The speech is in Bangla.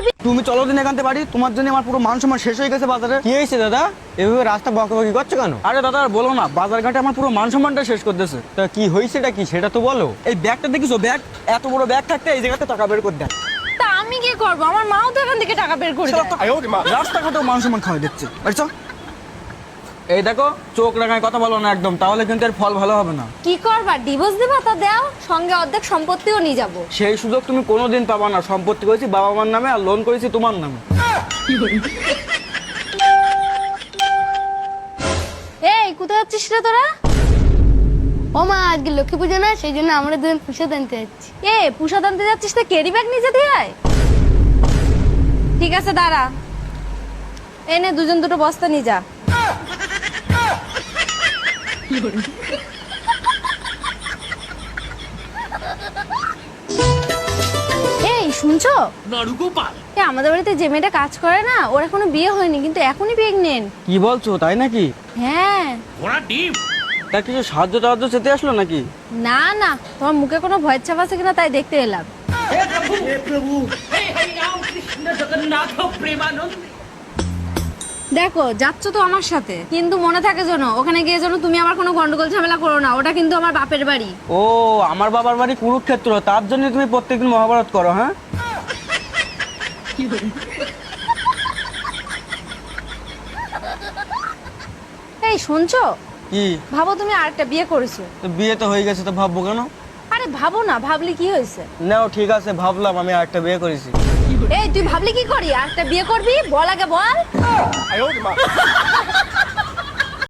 করবি? তুমি চলো দিন এখান থেকে বাড়ি, তোমার জন্য আমার পুরো মান সম্মান শেষ হয়ে গেছে বাজারে। কি হয়েছে দাদা, এভাবে রাস্তা বকাবকি করছো কেন? আরে দাদা আর বলো না, বাজার ঘাটে আমার পুরো মান সম্মানটা শেষ করতেছে। তা কি হয়েছেটা কি সেটা তো বলো। এই ব্যাগটা দেখিছো, ব্যাগ এত বড় ব্যাগ থাকতে এই জায়গাতে টাকা বের করে দেয়। তা আমি কি করব? আমার মাও তো এখান থেকে টাকা বের করে দেয়। রাস্তাঘাটেও মান সম্মান খাওয়াই দিচ্ছে। আচ্ছা এই দেখো, চোখ রাঙায় কথা বলো না একদম, তাহলে কিন্তু এর ফল ভালো হবে না। কি করবা? ডিভোর্স দিবা? তা দাও, সঙ্গে অর্ধেক সম্পত্তিও নিয়ে যাবো। সেই সুযোগ তুমি কোনোদিন পাবা না। সম্পত্তি করেছি বাবা মার নামে আর লোন করেছি তোমার নামে। এই কোথায় যাচ্ছিস রে তোরা? ও মা, আজকে লক্ষ্মী পুজো না, সেই জন্য আমরা দুজন প্রসাদ আনতে যাচ্ছি। প্রসাদ আনতে যাচ্ছিস তো ক্যারি ব্যাগ নিয়ে যেতে হয়? ঠিক আছে দাঁড়া, এনে দুজন দুটো বস্তা নিয়ে যা। এই শুনছো, আমাদের বাড়িতে যে মেয়েটা কাজ করে না, ওর এখনো বিয়ে হয়নি কিন্তু এখনই প্রেগনেন্ট। কি বলছো, তাই নাকি? হ্যাঁ। তা কিছু সাহায্য টাহায্য চেতে আসলো নাকি? না না, তোমার মুখে কোনো ভয়ের ছাপ আছে কিনা তাই দেখতে এলাম। দেখো যাচ্ছ তো আমার সাথে, কিন্তু মনে থাকে যেন ওখানে গিয়ে যেন তুমি আবার কোনো গন্ডগোল ঝামেলা করো না। ওটা কিন্তু আমার বাপের বাড়ি। ও, আমার বাবার বাড়ি কুরুক্ষেত্র, তার জন্য তুমি প্রত্যেকদিন মহাভারত করো? হ্যাঁ, এই শুনছো, কি? ভাবো তুমি আরেকটা বিয়ে করেছো। তো বিয়ে তো হয়ে গেছে, তো ভাববো কেন? আরে ভাবো না, ভাবলে কি হয়েছে? নাও ঠিক আছে, ভাবলাম আমি আরেকটা বিয়ে করেছি। এই তুই ভাবলি কি করি? আরেকটা বিয়ে করবি? বল আগে বল।